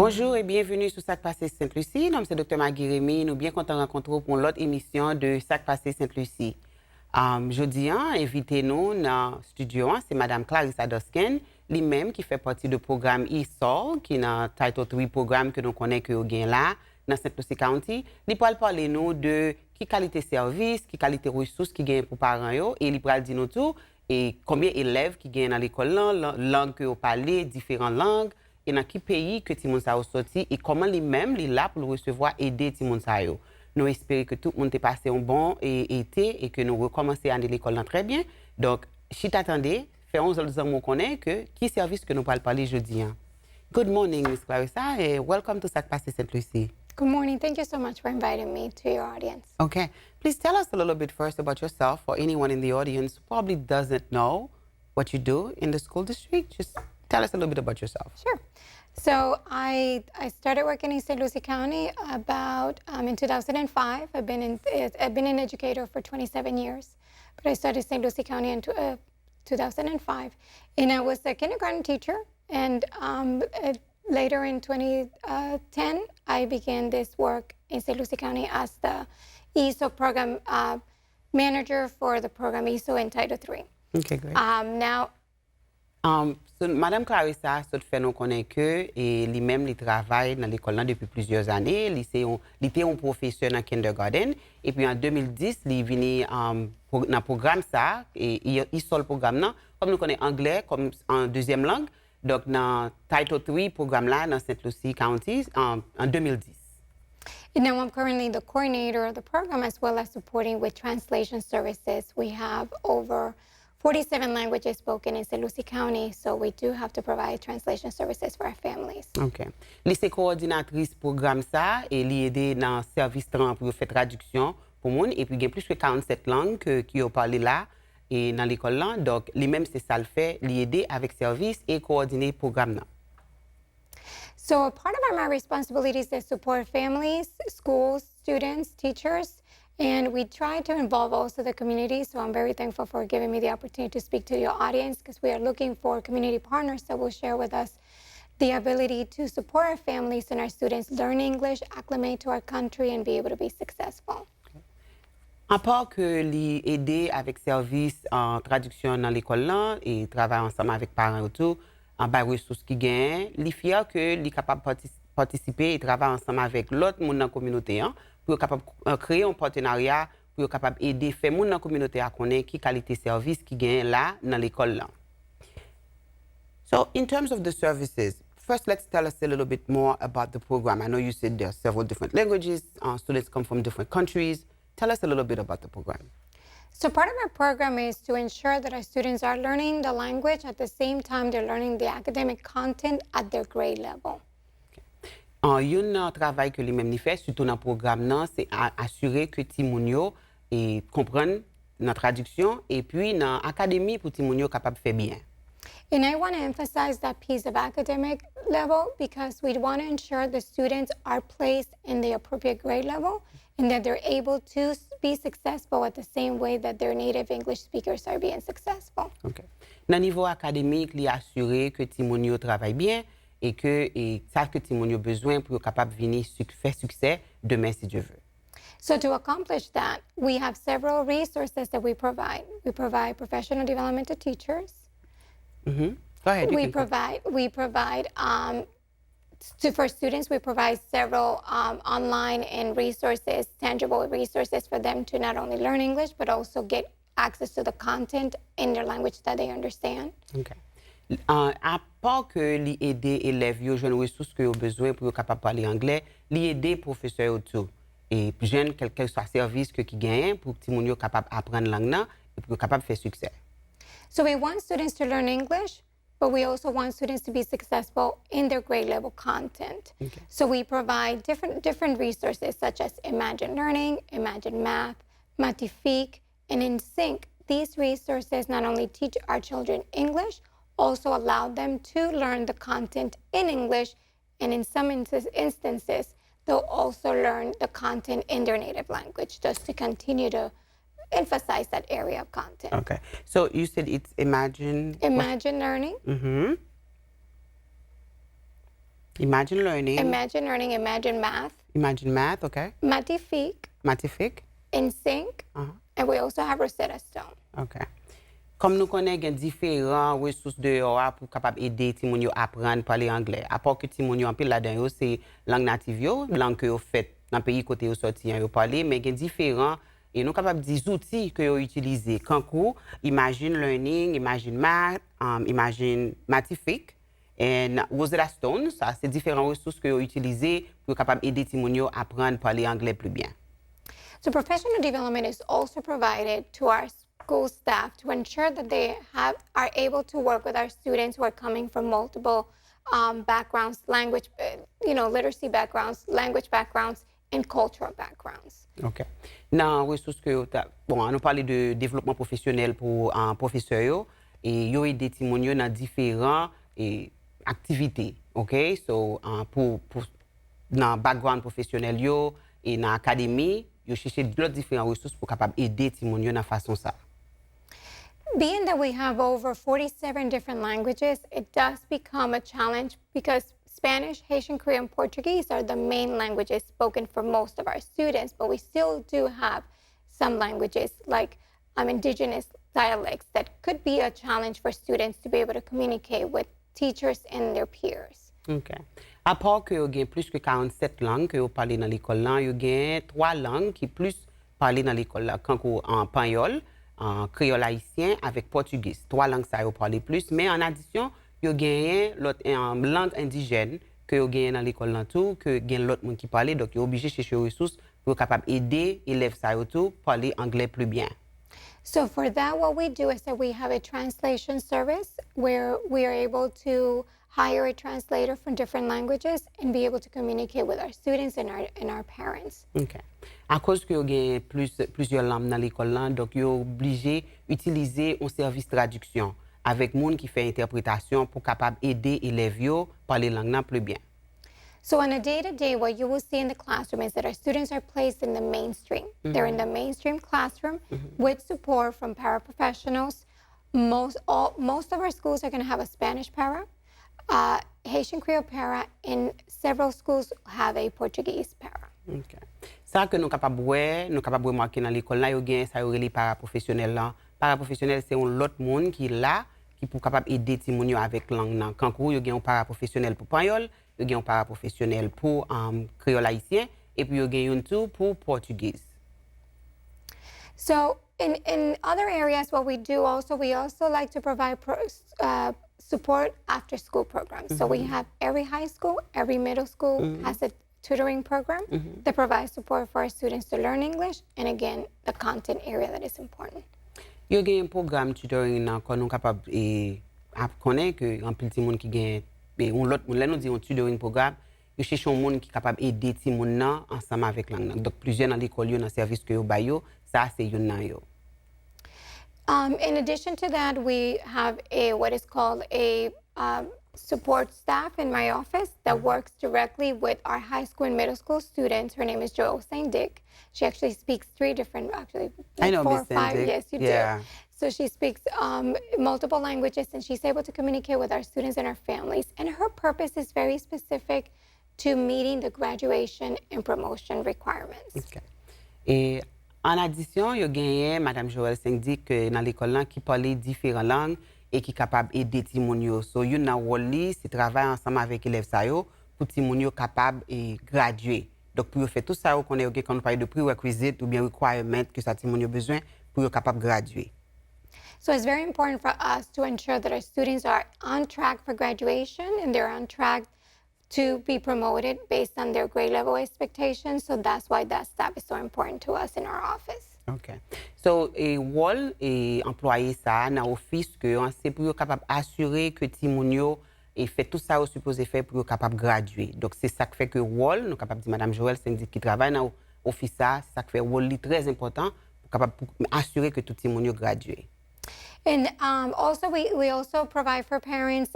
Bonjour et bienvenue sur Sak Pase Sainte-Lucie. Nom c'est Dr. Maggie Rémy. Nous bien contents de rencontrer pour l'autre émission de Sak Pase Sainte-Lucie. Jeudi, invité nous dans le studio, c'est Madame Clarissa Dosken, lui-même qui fait partie du programme e-Sol, qui est dans le Title 3 programme que nous connaissons que vous là, dans Sainte-Lucie County. Il pourra parler nous de qui qualité service, qui qualité ressources qui gagne pour parents yo, et il pourra dire nous tout et combien d'élèves qui gagnent dans l'école là, langue que vous parlez, différentes langues. Et dans quel pays que Timon sa sorti et comment lui-même il là pour recevoir aider Timon sa yo. Nous espérons que tout le monde ait passé un bon été et que nous recommencer à aller à l'école très bien. Donc, si t'attendez, faisons autres mots connaît que qui service que nous allons parler jeudi. Good morning, Miss Clarissa, and welcome to Sak Pase Sainte-Lucie. Good morning. Thank you so much for inviting me to your audience. Okay. Please tell us a little bit first about yourself for anyone in the audience who probably doesn't know what you do in the school district. Just tell us a little bit about yourself. Sure. So I started working in St. Lucie County about in 2005. I've been an educator for 27 years, but I started St. Lucie County in 2005, and I was a kindergarten teacher. And later in 2010, I began this work in St. Lucie County as the ESO program manager for the program ESO in Title III. Okay, great. Now. So, Madame Clarissa, ça fait nous connaître que lui-même il travaille dans l'école depuis plusieurs années. Il était un professeur dans kindergarten et puis en 2010 il est venu dans le programme ça et il sort le programme là comme nous connaissons anglais comme en deuxième langue. Donc dans Title 3 programme là dans St. Lucie County en 2010. And now I'm currently the coordinator of the program as well as supporting with translation services. We have over 47 languages spoken in St. Lucie County, so we do have to provide translation services for our families. OK. Elle coordinatrice programme ça et elle aide dans service pour faire traduction pour monde et puis il y a plus que 47 langues qui ont parlé là et dans l'école là. Donc lui-même c'est ça le fait, l'aider avec service et coordonner programme là. So a part of my responsibilities is to support families, schools, students, teachers. And we try to involve also the community, so I'm very thankful for giving me the opportunity to speak to your audience because we are looking for community partners that will share with us the ability to support our families and our students learn English, acclimate to our country, and be able to be successful. À part que l'aider avec service en traduction dans l'école là et travailler ensemble avec parents autour, en bas ressources qui gagnent, les fiers que les capables participer et travailler ensemble avec l'autre monde dans la communauté pour capable créer un partenariat pour capable aider faire monde dans la communauté à connaître qui qualité service qui gagne là dans l'école là. So in terms of the services, first let's tell us a little bit more about the program. I know you said there are several different languages, students come from different countries. Tell us a little bit about the program. So part of our program is to ensure that our students are learning the language at the same time they're learning the academic content at their grade level. Un travail que lui-même fait, surtout dans le programme, c'est assurer que Timonio comprenne notre traduction et puis dans l'académie pour Timonio capable de faire bien. And I want to emphasize that piece of academic level because we want to ensure the students are placed in the appropriate grade level and that they're able to be successful at the same way that their native English speakers are being successful. Okay. Dans le niveau académique, il assurer que Timonio travaille bien et que ça que Timonio a besoin pour être capable de venir faire succès demain si Dieu veut. So to accomplish that, we have several resources that we provide. We provide professional development to teachers. Mm-hmm. Go ahead. For students, we provide several online and resources, tangible resources for them to not only learn English, but also get access to the content in their language that they understand. Okay. À part que l'aider élèves à jouer ressources qu'ils ont besoin pour être capable de parler anglais, l'aider professeurs autour et jeunes quel que soit service que qui gagnent pour que les gens capable d'apprendre la langue et pour capable de faire succès. So we want students to learn English, but we also want students to be successful in their grade level content. Okay. So we provide different resources such as Imagine Learning, Imagine Math, Matifique, and In Sync. These resources not only teach our children English, also allow them to learn the content in English, and in some instances, they'll also learn the content in their native language just to continue to emphasize that area of content. Okay. So you said it's Imagine Learning. Mm-hmm. Imagine learning. Imagine learning, imagine math, Imagine math, OK. Matifique, Matifique. In Sync, and we also have Rosetta Stone. OK. Comme nous connaissons différents ressources dehors pour capable aider les gens à apprendre à parler anglais. À part que les gens en pile là-dedans, c'est langue native, langue que vous faites dans le pays côté où sorti, vous parlez, mais il y a différents et nous capables des outils que vous utilisez. Quand vous Imagine Learning, Imagine Math, Imagine Matifique et Rosetta Stone, ça c'est différentes ressources que vous utilisez pour capable aider les gens à apprendre à parler anglais plus bien. So professional development is also provided to our school staff to ensure that they are able to work with our students who are coming from multiple backgrounds, language, literacy backgrounds, language backgrounds, and cultural backgrounds. OK. Dans ressources que bon, nous parlons de développement professionnel pour un professeur et yo aider ti moun yo dans différentes activités. OK? So pour dans background professionnel yo et dans académie, yo chercher d'autres différentes ressources pour capable aider ti moun yo dans façon ça. Being that we have over 47 different languages, it does become a challenge because Spanish, Haitian, Korean, Portuguese are the main languages spoken for most of our students, but we still do have some languages like indigenous dialects that could be a challenge for students to be able to communicate with teachers and their peers. OK. À part que vous avez plus que 47 langues que vous parlez dans l'école là, vous avez 3 langues qui plus parlées dans l'école là, quand vous en espagnol, en créole haïtien avec portugais. 3 langues ça vous parlez plus, mais en addition, vous avez l'autre langue indigène que vous avez dans l'école là tout, que vous avez l'autre monde qui parle, donc vous êtes obligé de chercher des ressources pour capable aider élèves ça tout parler anglais plus bien. So for that, what we do is that we have a translation service where we are able to hire a translator from different languages and be able to communicate with our students and our parents. OK. À cause que vous avez plusieurs langues dans l'école là, donc vous êtes obligé d'utiliser un service de traduction avec monde qui fait interprétation pour capable aider élèves yo parler langue plus bien. So on a day-to-day, what you will see in the classroom is that our students are placed in the mainstream. They're in the mainstream classroom with support from paraprofessionals. Most of our schools are going to have a Spanish para, Haitian Creole para, and several schools have a Portuguese para. OK. Ça que nous capables de marquer dans l'école là, yo gen ça yo les paraprofessionnels là. Paraprofessionnel c'est un autre monde qui là qui pour capable aider ti moun yo avec langue nan. Quand yo gen un paraprofessionnel pour espagnol, yo gen un paraprofessionnel pour créole haïtien et puis yo gen un tout pour portugais. So in other areas, what we also like to provide support after school programs. So we have every high school, every middle school has a tutoring program that provides support for our students to learn English and again the content area that is important. Yo gen un programme tutoring nan kon nou capable connaît que en petit monde qui gen un l'autre là nous dit un tutoring programme, yo cherche un monde qui capable aider ti moun nan ensemble avec langue nan. Donc plusieurs dans l'école yo dans service que yo ba yo, ça c'est yon nan yo. In addition to that, we have what is called a support staff in my office that works directly with our high school and middle school students. Her name is Joelle St. Dick. She actually speaks 3 different, I know 4 or Miss 5. Dick. Yes, you do. So she speaks multiple languages and she's able to communicate with our students and our families. And her purpose is very specific to meeting the graduation and promotion requirements. OK. Et en addition, yo gagné Madame Joelle St. Dick dans l'école là qui parle différentes langues et qui capable aider ti moun yo. So yon nan rôle li, c'est travailler ensemble avec élèves ça yo pour ti moun yo capable et graduer. Donc pour faire tout ça qu'on est quand on parle de prerequisite ou bien requirement que ça ti moun yo besoin pour yo capable graduer. So it's very important for us to ensure that our students are on track for graduation and they're on track to be promoted based on their grade level expectations. So that's why that staff is so important to us in our office. OK. So, rôle et employé ça dans office que c'est pour capable assurer que ti moun yo et fait tout ça au supposé faire pour capable graduer. Donc c'est ça qui fait que rôle nous capable dire Madame Joelle syndic qui travaille dans office ça, ça qui fait rôle très important pour capable assurer que tout ti moun yo graduer. And also, we also provide for parents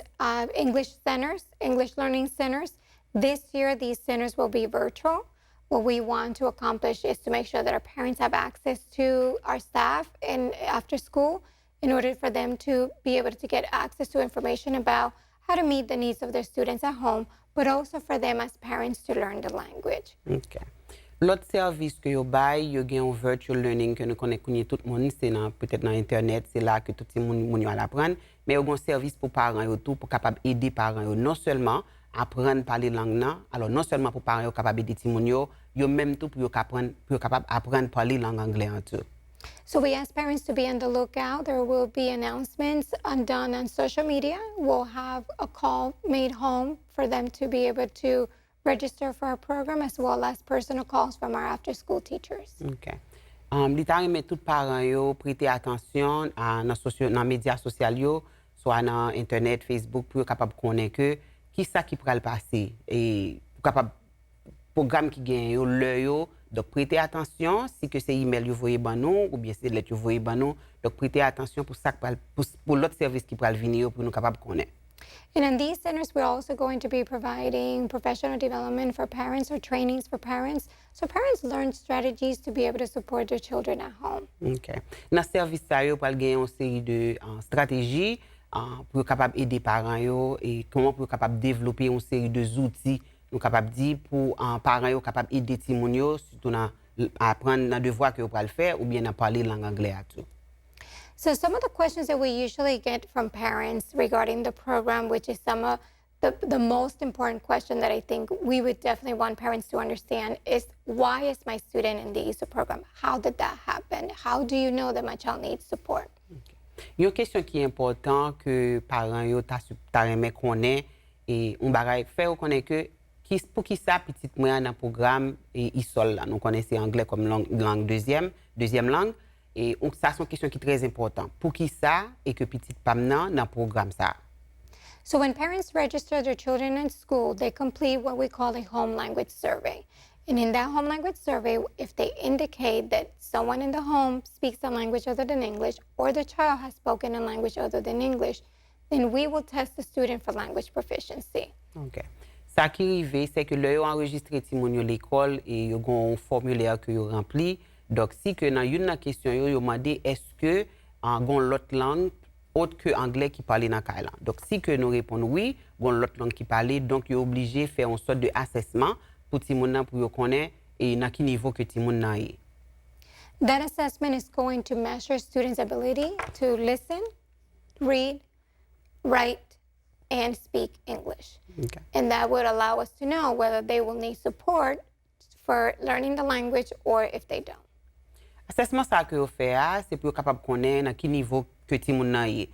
English centers, English learning centers. This year, these centers will be virtual. What we want to accomplish is to make sure that our parents have access to our staff and after school in order for them to be able to get access to information about how to meet the needs of their students at home, but also for them as parents to learn the language. OK. L'autre service que yo bay, yo gen un virtual learning que nous connaissons tout le monde, c'est peut-être dans Internet, c'est là que tout le monde va apprendre, mais yo gen un service pour parents yo tout, pour capable aider parents yo, non seulement apprendre à parler langue, alors non seulement pour parents yo capable aider ti moun yo même tout pour capable apprendre à parler langue anglais en tout. So we ask parents to be on the lookout. There will be announcements done on social media. We'll have a call made home for them to be able to register for our program, as well as personal calls from our after-school teachers. OK. L'État remet tout parents yo prêter attention à dans médias sociaux, soit dans Internet, Facebook, pour capable connaître que qui ça qui pourra le passer et pour capable programme qui gagne yo le yo. Donc, prêtez attention, si que c'est email vous voyez ban nous, ou bien c'est lettre vous voyez ban nous. Donc, prêtez attention pour l'autre service qui pourra venir pour nous capables de connaître. And in these centers, we're also going to be providing professional development for parents or trainings for parents. So parents learn strategies to be able to support their children at home. OK. Dans ce service, vous pourrez gagner une série de stratégies pour capable aider parents yo, et comment pour capable développer une série d'outils nous capable dire pour parents yo capable aider ti moun yo surtout à apprendre dans devoir que vous le faire ou bien à parler langue anglaise à tout. So some of the questions that we usually get from parents regarding the program, which is some of the most important question that I think we would definitely want parents to understand, is why is my student in the ESO program? How did that happen? How do you know that my child needs support? Okay. Une question qui est importante que parents yo ta remet connaît et on bagay faire connaître que pour qui ça petite moi dans programme et ISOL là nous connaissons anglais comme langue deuxième langue et ça c'est une question qui est très importante pour qui ça et que petite pam dans programme ça. So when parents register their children in school, they complete what we call a home language survey. And in that home language survey, if they indicate that someone in the home speaks a language other than English, or the child has spoken a language other than English, then we will test the student for language proficiency. OK. Ça qui arrive, c'est que là, vous enregistrez ti moun yo l'école et vous avez un formulaire que vous rempli. Donc, si que dans une question, vous demandez est-ce que vous avez l'autre langue autre que anglais qui parle dans Kailan. Donc, si que nous répondons oui, vous avez l'autre langue qui parle, donc vous êtes obligé de faire une sorte d'assessment pour ti moun pour connaître et dans quel niveau que ti moun est. That assessment is going to measure students' ability to listen, read, write, and speak English. Okay. And that would allow us to know whether they will need support for learning the language or if they don't. Assessment ça que vous faites, c'est pour capable connaître à quel niveau que ti moun est.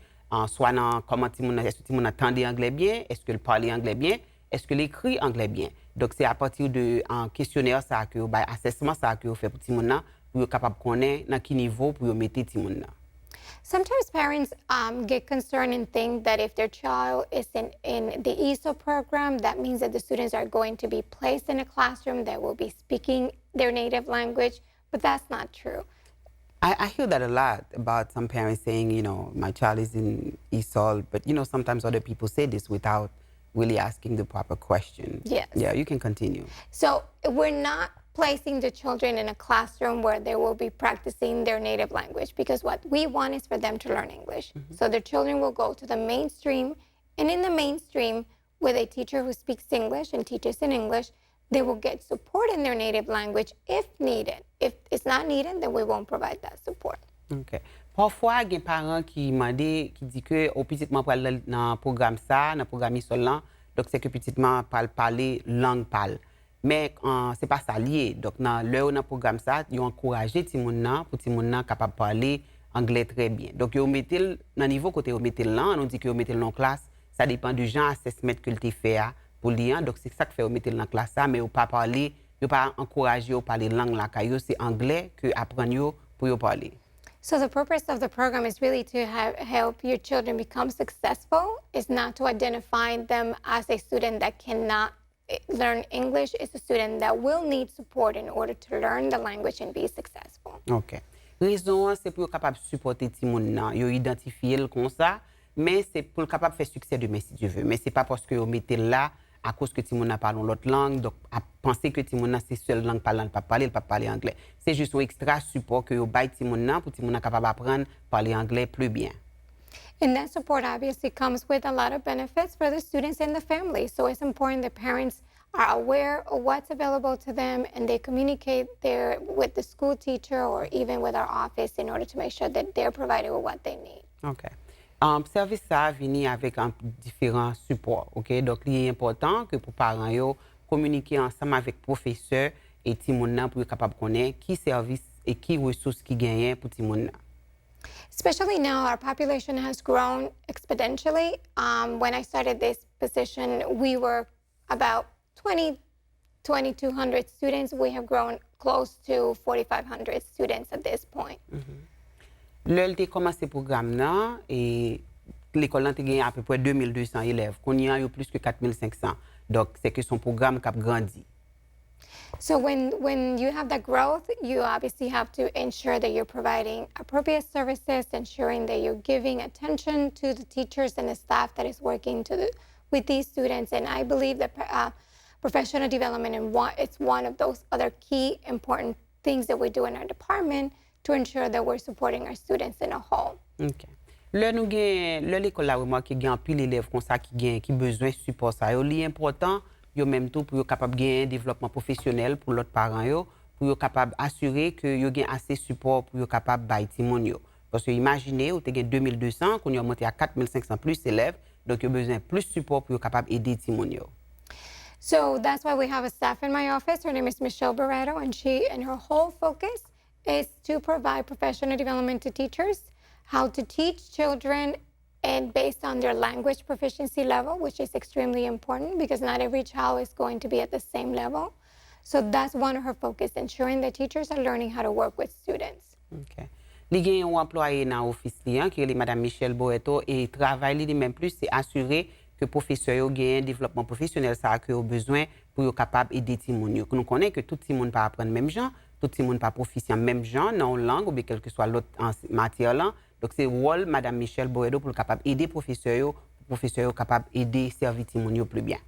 Soit dans comment ti moun est-ce que ti moun entend anglais bien, est-ce que le parle anglais bien, est-ce que l'écrit anglais bien. Donc c'est à partir de questionnaire ça que vous assessment ça que vous fait pour ti moun pour capable connaître à quel niveau pour mettre ti moun. Sometimes parents get concerned and think that if their child is in the ESO program, that means that the students are going to be placed in a classroom that will be speaking their native language, but that's not true. I hear that a lot about some parents saying, you know, my child is in ESOL, but, you know, sometimes other people say this without really asking the proper question. Yes. Yeah, you can continue. So we're not placing the children in a classroom where they will be practicing their native language, because what we want is for them to learn English. Mm-hmm. So the children will go to the mainstream, and in the mainstream, with a teacher who speaks English and teaches in English, they will get support in their native language if needed. If it's not needed, then we won't provide that support. OK. Parfois, il y a des parents qui disent que au petitement pour aller dans le programme ça, dans le programme ISOL là, donc c'est que petitement parler langue parle. Mais c'est pas ça lié. Donc dans le programme ça, ils ont encouragé ti moun nan pour ti moun nan capable parler anglais très bien. Donc ils mettez dans niveau côté ils mettez là, on dit que ils mettez dans classe, ça dépend du genre assessment que tu fait pour lire. Donc c'est ça que fait ils mettez dans classe ça, mais ils pas parler, ils pas encourager à parler langue là, c'est anglais que apprendre pour parler. So the purpose of the program is really to help your children become successful. It's not to identify them as a student that cannot learn English. It's a student that will need support in order to learn the language and be successful. OK. Raison, c'est pour capable supporter ti moun nan, yo identifier comme ça, mais c'est pour capable faire succès demain si Dieu veut. Mais c'est pas parce que yo mettez là à cause que ti moun nan parle l'autre langue, donc à penser que ti moun nan c'est seule langue parlant, pas parler anglais. C'est juste un extra support que yo bay ti moun nan pour ti moun nan capable apprendre parler anglais plus bien. And that support obviously comes with a lot of benefits for the students and the family. So it's important that parents are aware of what's available to them and they communicate there with the school teacher or even with our office in order to make sure that they're provided with what they need. OK. Service ça vient avec différents supports. OK? Donc, il est important que pour parents yo communiquer ensemble avec professeurs et timon pour être capable de connaître qui service et qui ressources qui gagnent pour timon. Especially now, our population has grown exponentially. When I started this position, we were about 2,200 students. We have grown close to 4,500 students at this point. L'heure a commencé le programme là et l'école a gagné à peu près 2200 élèves. Qu'on y a plus que 4500. Donc c'est que son programme a grandi. So when you have that growth, you obviously have to ensure that you're providing appropriate services, ensuring that you're giving attention to the teachers and the staff that is working with these students. And I believe that professional development it's one of those other key important things that we do in our department to ensure that we're supporting our students in a whole. OK. Là nous gain l'école là remarqué gain pile élèves comme ça qui besoin support ça. C'est important yo même tout pour yo capable gagner développement professionnel pour l'autre parents yo pour yo capable assurer que yo gain assez support pour yo capable bailler timon yo. Parce que imaginez ou te gain 2200 qu'on yo monté à 4500 plus élèves donc yo besoin plus support pour yo capable aider timon yo. So that's why we have a staff in my office. Her name is Michelle Barreto, and her whole focus is to provide professional development to teachers, how to teach children and based on their language proficiency level, which is extremely important because not every child is going to be at the same level. So that's one of her focus, ensuring that teachers are learning how to work with students. OK. Il y a un employé dans l'office qui est Madame Michelle Boeto et travail lui même plus c'est assurer que professeurs yo gagne développement professionnel ça que ont besoin pour yo capable aider timon yo. Nous connaît que tout timon pas apprendre même genre, tout timon pas proficient même genre dans une langue ou bien quelle que soit l'autre matière là. Donc c'est rôle Madame Michelle Boedo pour capable aider professeurs capable aider servir timon yo plus bien.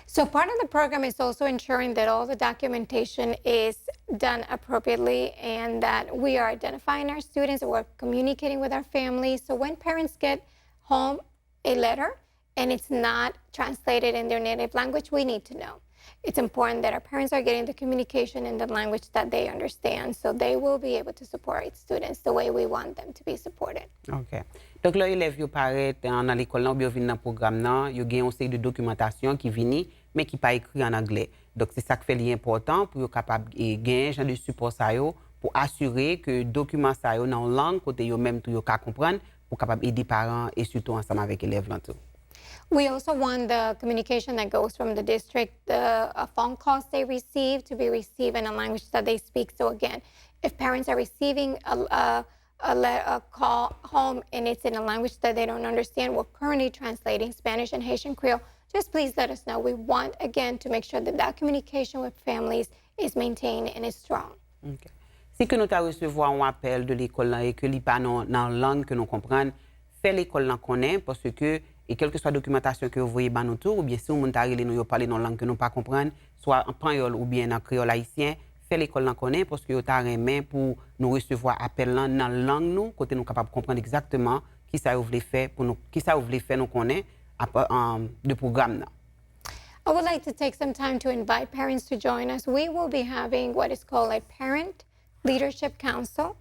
So part of the program is also ensuring that all the documentation is done appropriately and that we are identifying our students and we're communicating with our families. So when parents get home a letter and it's not translated in their native language, we need to know. It's important that our parents are getting the communication in the language that they understand, so they will be able to support students the way we want them to be supported. OK. Donc, les élèves qui paraissent dans l'école, ou bien viennent dans le programme, ils ont une série de documentation qui vient, mais qui n'est pas écrit en anglais. Donc, c'est ça qui fait l'important pour être capable de gagner un genre de support pour assurer que les documents sont dans la langue, côté même tout comprendre, pour capable aider les parents et surtout ensemble avec les élèves. We also want the communication that goes from the district, the phone calls they receive to be received in a language that they speak. So again, if parents are receiving a call home and it's in a language that they don't understand, we're currently translating Spanish and Haitian Creole. Just please let us know. We want, again, to make sure that communication with families is maintained and is strong. Okay. Si que nous avons recevoir un appel de l'école et que n'est pas dans la langue que nous comprenons, fait l'école connaître parce que et quelle que soit la documentation que vous voyez dans nous ou bien si vous nous parler dans une langue que nous pas comprendre, soit en espagnol ou bien en créole haïtien, fait l'école connaître parce que vous avez main pour nous recevoir appel dans la langue nous côté nous capable comprendre exactement qui ça vous voulez faire pour nous qui ça vous voulez faire nous connaître de programme là. I would like to take some time to invite parents to join us. We will be having what is called a Parent Leadership Council.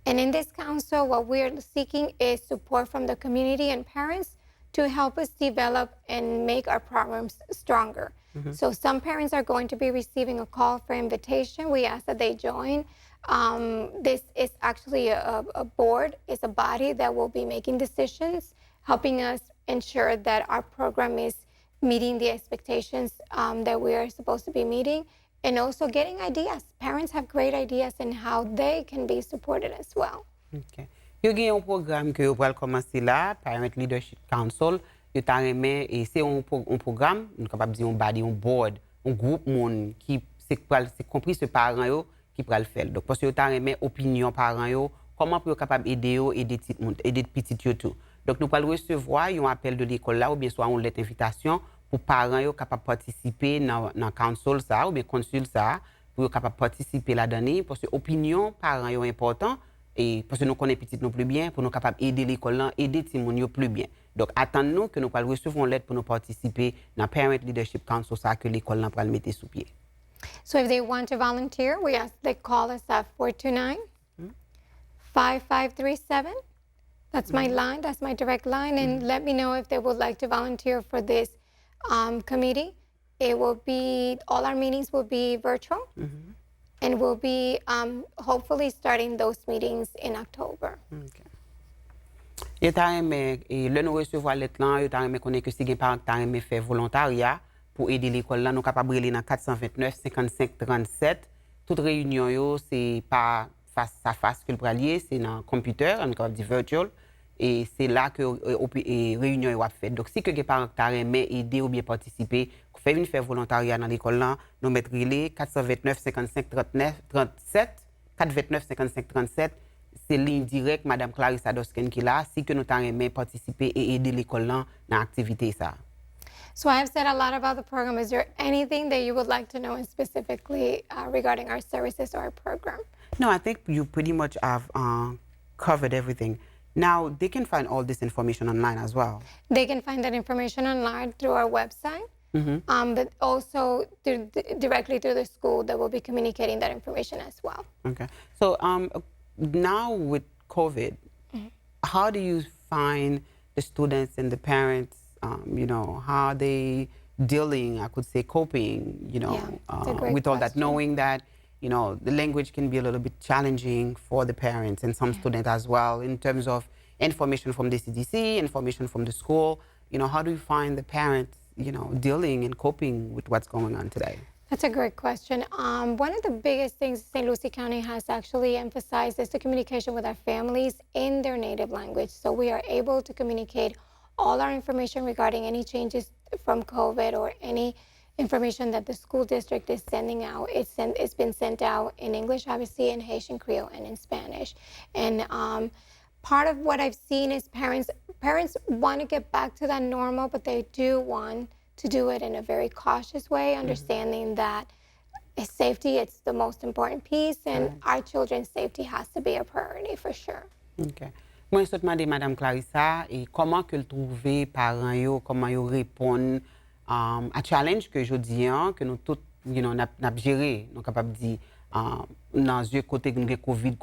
And in this council, what we're seeking is support from the community and parents to help us develop and make our programs stronger. So some parents are going to be receiving a call for invitation. We ask that they join. This is actually a board, it's a body that will be making decisions, helping us ensure that our program is meeting the expectations that we are supposed to be meeting, and also getting ideas. Parents have great ideas in how they can be supported as well. Okay. Il y a un programme que vous allez commencer là, Parent Leadership Council. Et c'est un programme, nous sommes capables de dire un body, un board, un groupe monde qui c'est compris ce parent qui peut le faire. Donc parce que vous avez opinion parents comment pour capable d'aider aider petit tout. Donc nous allons recevoir un appel de l'école là ou bien soit une lettre d'invitation pour parents capable participer dans council ça ou bien consul ça pour capable participer là-dedans parce que opinion parents est important et parce que nous connaissons petit nous plus bien, pour nous capables d'aider l'école là, aider les gens plus bien. Donc, attendons-nous que nous puissions recevoir l'aide pour nous participer dans le Parent Leadership Council, ça que l'école là, pour le mettre sous pied. So if they want to volunteer, we ask they call us at 429-5537. That's my line, that's my direct line, and let me know if they would like to volunteer for this committee. It will be, all our meetings will be virtual, and we'll be hopefully starting those meetings in October. Okay. Et là, nous recevons lettre là, et t'as connaît que si des parents t'as aimé faire volontariat pour aider l'école là, nous capables de dans 429 55 37. Toute réunion yo, c'est pas face à face que le pralier, c'est dans computer, on capable dire virtual, et c'est là que réunion est faite. Donc si que des parents t'as aimé aider ou bien participer, faire volontariat dans l'école là, nous mettre les 429 55 39 37 429 55 37. C'est ligne directe Madame Clarissa Dosken qui là, si que nous t'avons participer et aider l'école là dans l'activité ça. So I have said a lot about the program. Is there anything that you would like to know specifically regarding our services or our program? No, I think you pretty much have covered everything. Now, they can find all this information online as well. They can find that information online through our website, but also directly through the school that will be communicating that information as well. Okay. So now with COVID, how do you find the students and the parents, how are they dealing, I could say coping, with all that, knowing that, the language can be a little bit challenging for the parents and some students as well in terms of information from the CDC, information from the school. How do you find the parents, dealing and coping with what's going on today? That's a great question. One of the biggest things St. Lucie County has actually emphasized is the communication with our families in their native language. So we are able to communicate all our information regarding any changes from COVID or any information that the school district is sending out. It's been sent out in English, obviously, in Haitian Creole, and in Spanish. And part of what I've seen is parents want to get back to that normal, but they do want to do it in a very cautious way, understanding that safety is the most important piece, and our children's safety has to be a priority for sure. Okay. Moi, je demande Madame Clarissa, et comment que le trouver parents yo, comment yo répondre à challenge que je dis que nous tous n'a géré, nous capable dire dans un côté que nous Covid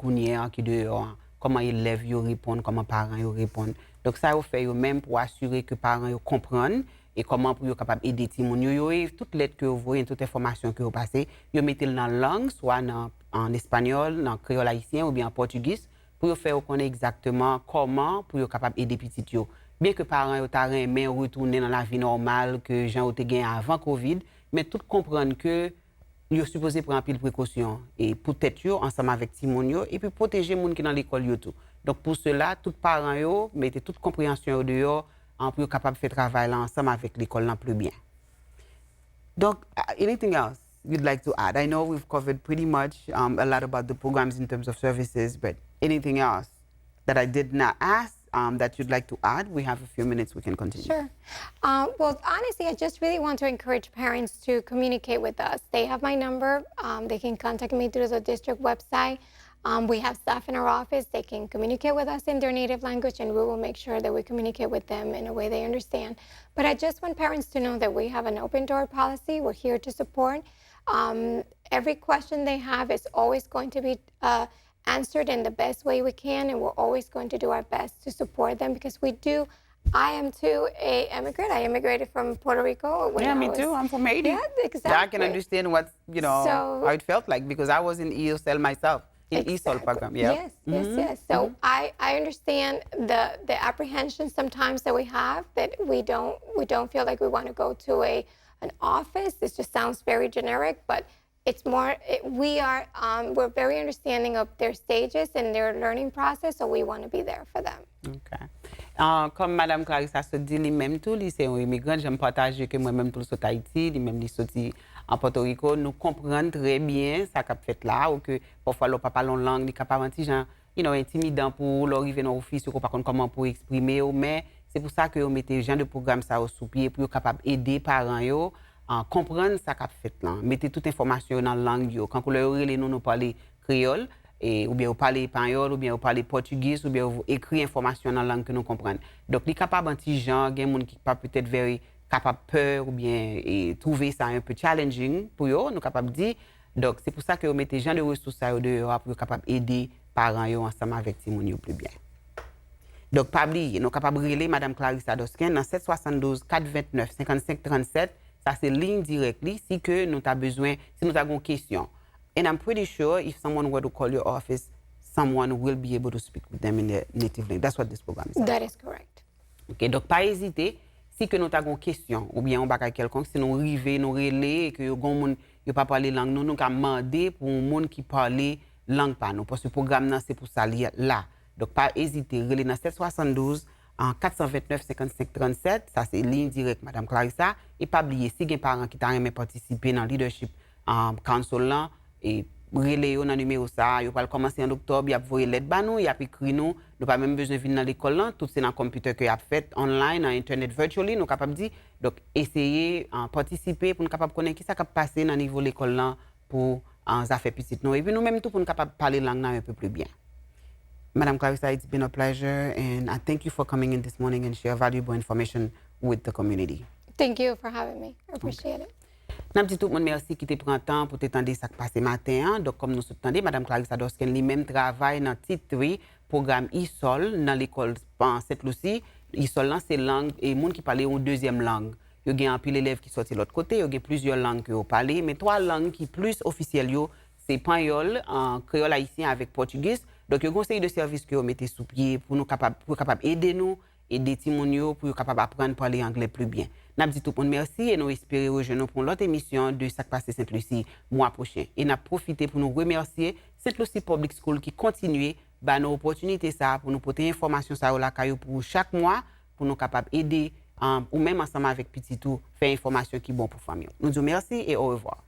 qui dehors, comment élèves yo répondent, comment parents yo répondent. Donc ça, on fait yo même pour assurer que parents yo comprennent et comment pour yo capable aider ti moun yo toute lettre que vous voyez, toute information que vous passez, yo mettez dans la langue, soit en espagnol, en créole haïtien ou bien en portugais, pour yo faire connaître exactement comment pour yo capable aider petit yo. Bien que parents yo ta mais retourner dans la vie normale que Jean te gagné avant Covid, mais tout comprendre que yo supposé prendre pile précaution et pour tête yo ensemble avec ti moun yo et puis protéger moun qui dans l'école yo tout. Donc pour cela, tout parents yo mettez toute compréhension dehors pour être capable de faire travail là ensemble avec l'école là plus bien. Donc, anything else you'd like to add? I know we've covered pretty much a lot about the programs in terms of services, but anything else that I did not ask that you'd like to add? We have a few minutes, we can continue. Sure. Well, honestly, I just really want to encourage parents to communicate with us. They have my number. They can contact me through the district website. We have staff in our office. They can communicate with us in their native language, and we will make sure that we communicate with them in a way they understand. But I just want parents to know that we have an open door policy. We're here to support. Every question they have is always going to be answered in the best way we can, and we're always going to do our best to support them because we do. I am too a immigrant. I immigrated from Puerto Rico. Me too. I'm from Haiti. Yeah, exactly. I can understand what how it felt like because I was in ESL myself. In ESOL program, yeah. Yes. So I understand the apprehension sometimes that we have that we don't feel like we want to go to an office. This just sounds very generic, but it's more we're very understanding of their stages and their learning process, so we want to be there for them. Okay. Comme Madame Clarissa se dit, lui-même tout, lui c'est un immigrant, j'aime partager que moi-même tout sur Haïti, lui-même lui sorti en Porto Rico, nous comprenons très bien ça qu'a fait là, ou que parfois le papa parle langue, il capable de gens, intimidant pour l'arrivée dans l'office, ou pas comment pour exprimer, mais c'est pour ça que on mettait genre de programme ça au sous-pied pour capable aider parents yo comprendre ça qu'a fait là, mettez toute information dans la langue yo, quand vous leur relez nous parler créole. ou bien vous parlez espagnol, ou bien vous parlez portugais, ou bien vous écrivez information dans la langue que nous comprenons. Donc, il est capable un petit genre, il y a des gens qui sont peut-être capable peur ou bien trouver ça un peu challenging pour eux, nous capable de dire. Donc, c'est pour ça que vous mettez gens de ressources à dehors pour être capable d'aider parents ensemble avec les plus bien. Donc, pas oublier, nous sommes capables de relayer Mme Clarissa Doskin dans 772 429 55 37. Ça, c'est ligne directe. Si que nous avons besoin, si nous avons une question. And I'm pretty sure if someone were to call your office, someone will be able to speak with them in their native language. That's what this program is. That is correct. OK, donc pas hésiter. Si que nous avons une question ou bien on bagage quelconque, si nous arrivons, nous relayer et que nous ne pas parler langue, nous avons demandé pour un monde qui parle langue pas nous. Parce que le programme, c'est pour ça là. Donc, pas hésiter, relais dans 772 en 429 55 37. Ça, c'est ligne directe, Mme Clarissa. Et pas oublier, si des parents qui t'ont participer dans le leadership council là, et relais dans le numéro ça, ils vont commencer en octobre, ils vont envoyer l'aide à nous, ils vont écrire nous, nous pas même besoin de venir dans l'école là, tout c'est dans le computer que a fait online, en internet, virtually, nous capable de dire. Donc, essayez de participer pour nous capable de connaître qui ça qui passer dans le niveau de l'école là pour les affaires petites nous. Et puis nous-mêmes tout pour nous capable de parler langue un peu plus bien. Madam Clarissa, it's been a pleasure, and I thank you for coming in this morning and share valuable information with the community. Thank you for having me. I appreciate it. Nous dit tout le monde merci qui te prend temps pour t'étendre ça qui passe matin. Donc, comme nous entendons, Madame Clarissa Doskin lui-même travaille dans le titre programme ISOL dans l'école Sainte-Lucie. ISOL, c'est langue et les gens qui parlent une deuxième langue. Il y a un peu d'élèves qui sortent de l'autre côté, il y a plusieurs langues que vous parlez, mais 3 langues qui sont plus officielles, c'est espagnol, créole haïtien avec portugais. Donc, il y a un conseil de service que vous mettez sous pied pour nous capable aider nous, aider Timonio pour capable apprendre à parler anglais plus bien. Nous dit tout le monde merci et nous espérons rejoindre pour l'autre émission de Sak Pase Sainte-Lucie mois prochain. Et nous profiter pour nous remercier Sainte-Lucie Public School qui continue à nos opportunités ça pour nous porter information ça la caillou pour chaque mois pour nous capable aider ou même ensemble avec petit tout faire information qui est bon pour famille. Nous disons merci et au revoir.